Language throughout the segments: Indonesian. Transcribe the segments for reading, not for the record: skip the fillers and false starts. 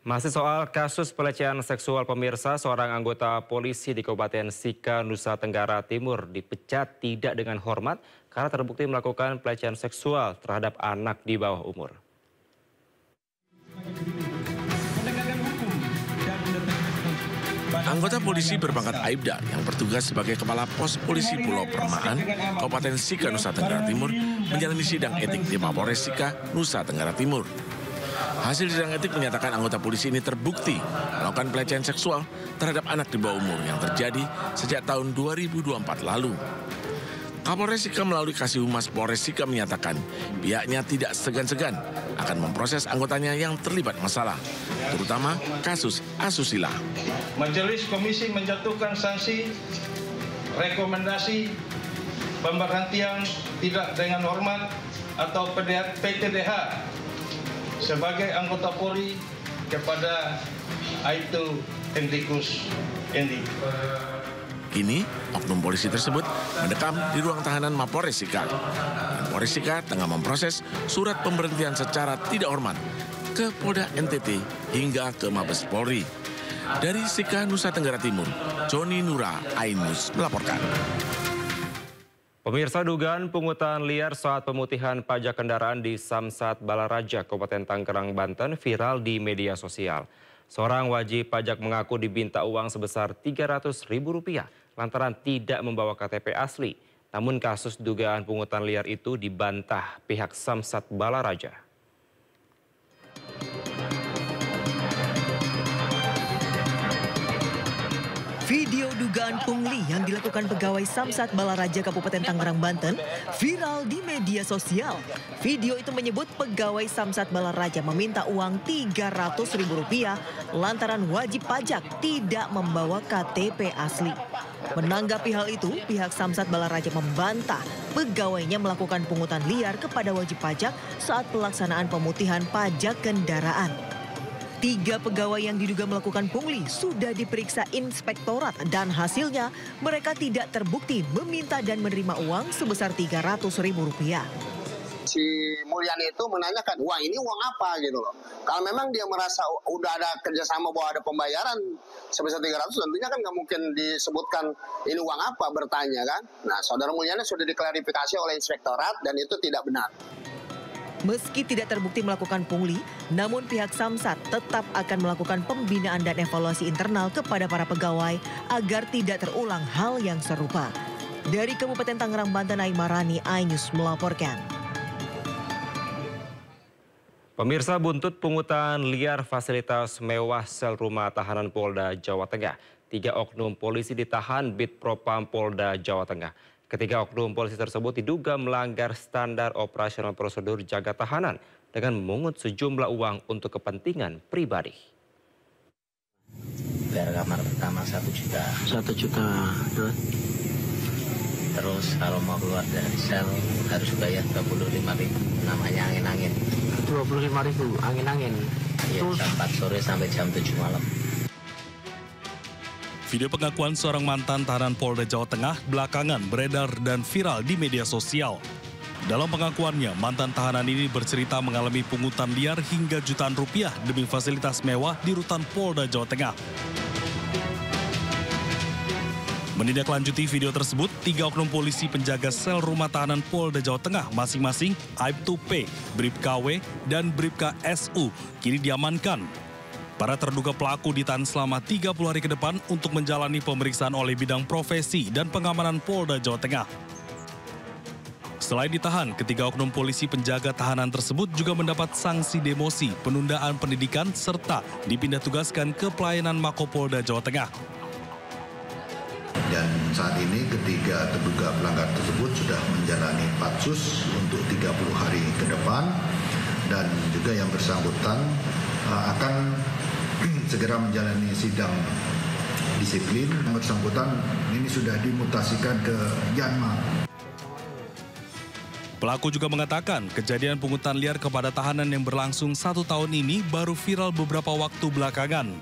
Masih soal kasus pelecehan seksual pemirsa, seorang anggota polisi di Kabupaten Sika, Nusa Tenggara Timur dipecat tidak dengan hormat karena terbukti melakukan pelecehan seksual terhadap anak di bawah umur. Anggota polisi berpangkat Aibda yang bertugas sebagai Kepala Pos Polisi Pulau Permaan, Kabupaten Sika, Nusa Tenggara Timur, menjalani sidang etik di Mapolres Sika, Nusa Tenggara Timur. Hasil sidang etik menyatakan anggota polisi ini terbukti melakukan pelecehan seksual terhadap anak di bawah umur yang terjadi sejak tahun 2024 lalu. Kapolres Sika melalui Kasih Humas Polres Sika menyatakan pihaknya tidak segan-segan akan memproses anggotanya yang terlibat masalah, terutama kasus asusila. Majelis Komisi menjatuhkan sanksi rekomendasi pemberhentian tidak dengan hormat atau PTDH sebagai anggota Polri kepada Aibtu Hendrikus Endi. Kini, oknum polisi tersebut mendekam di ruang tahanan Mapolres Sika. Mapolres Sika tengah memproses surat pemberhentian secara tidak hormat ke Polda NTT hingga ke Mabes Polri. Dari Sika, Nusa Tenggara Timur, Joni Nura, Ainus melaporkan. Pemirsa, dugaan pungutan liar saat pemutihan pajak kendaraan di Samsat Balaraja, Kabupaten Tangerang, Banten viral di media sosial. Seorang wajib pajak mengaku diminta uang sebesar Rp300.000 lantaran tidak membawa KTP asli. Namun kasus dugaan pungutan liar itu dibantah pihak Samsat Balaraja. Video dugaan pungli yang dilakukan pegawai Samsat Balaraja Kabupaten Tangerang, Banten viral di media sosial. Video itu menyebut pegawai Samsat Balaraja meminta uang Rp300.000 lantaran wajib pajak tidak membawa KTP asli. Menanggapi hal itu, pihak Samsat Balaraja membantah pegawainya melakukan pungutan liar kepada wajib pajak saat pelaksanaan pemutihan pajak kendaraan. 3 pegawai yang diduga melakukan pungli sudah diperiksa inspektorat dan hasilnya mereka tidak terbukti meminta dan menerima uang sebesar Rp300.000. Si Mulyani itu menanyakan, wah ini uang apa gitu loh. Kalau memang dia merasa udah ada kerjasama bahwa ada pembayaran sebesar 300, tentunya kan nggak mungkin disebutkan ini uang apa, bertanya kan. Nah, saudara Mulyani sudah diklarifikasi oleh inspektorat dan itu tidak benar. Meski tidak terbukti melakukan pungli, namun pihak Samsat tetap akan melakukan pembinaan dan evaluasi internal kepada para pegawai agar tidak terulang hal yang serupa. Dari Kabupaten Tangerang, Banten, Aimarani, Ainus melaporkan. Pemirsa, buntut pungutan liar fasilitas mewah sel rumah tahanan Polda Jawa Tengah. 3 oknum polisi ditahan Bid Propam Polda Jawa Tengah. Ketiga oknum polisi tersebut diduga melanggar standar operasional prosedur jaga tahanan dengan memungut sejumlah uang untuk kepentingan pribadi. Bayar kamar pertama 1 juta. 1 juta. Terus kalau mau keluar dari sel harus bayar 25.000. Namanya angin-angin. 25.000 angin-angin. Iya, jam 4 sore sampai jam 7 malam. Video pengakuan seorang mantan tahanan Polda Jawa Tengah belakangan beredar dan viral di media sosial. Dalam pengakuannya, mantan tahanan ini bercerita mengalami pungutan liar hingga jutaan rupiah demi fasilitas mewah di rutan Polda Jawa Tengah. Menindaklanjuti video tersebut, 3 oknum polisi penjaga sel rumah tahanan Polda Jawa Tengah masing-masing Aibtu P, Bribka W, dan Bribka SU kini diamankan. Para terduga pelaku ditahan selama 30 hari ke depan untuk menjalani pemeriksaan oleh bidang profesi dan pengamanan Polda Jawa Tengah. Selain ditahan, 3 oknum polisi penjaga tahanan tersebut juga mendapat sanksi demosi, penundaan pendidikan, serta dipindah tugaskan ke pelayanan Makopolda Jawa Tengah. Dan saat ini ketiga terduga pelanggar tersebut sudah menjalani patsus untuk 30 hari ke depan dan juga yang bersangkutan akan segera menjalani sidang disiplin. Yang bersangkutan ini sudah dimutasikan ke Yanma. Pelaku juga mengatakan kejadian pungutan liar kepada tahanan yang berlangsung 1 tahun ini baru viral beberapa waktu belakangan.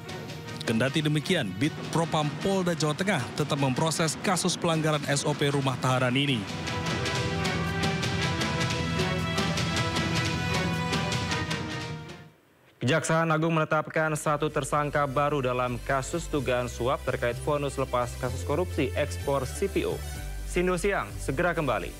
Kendati demikian, Bid Propam Polda Jawa Tengah tetap memproses kasus pelanggaran SOP rumah tahanan ini. Kejaksaan Agung menetapkan 1 tersangka baru dalam kasus dugaan suap terkait bonus lepas kasus korupsi ekspor CPO. Sindo Siang segera kembali.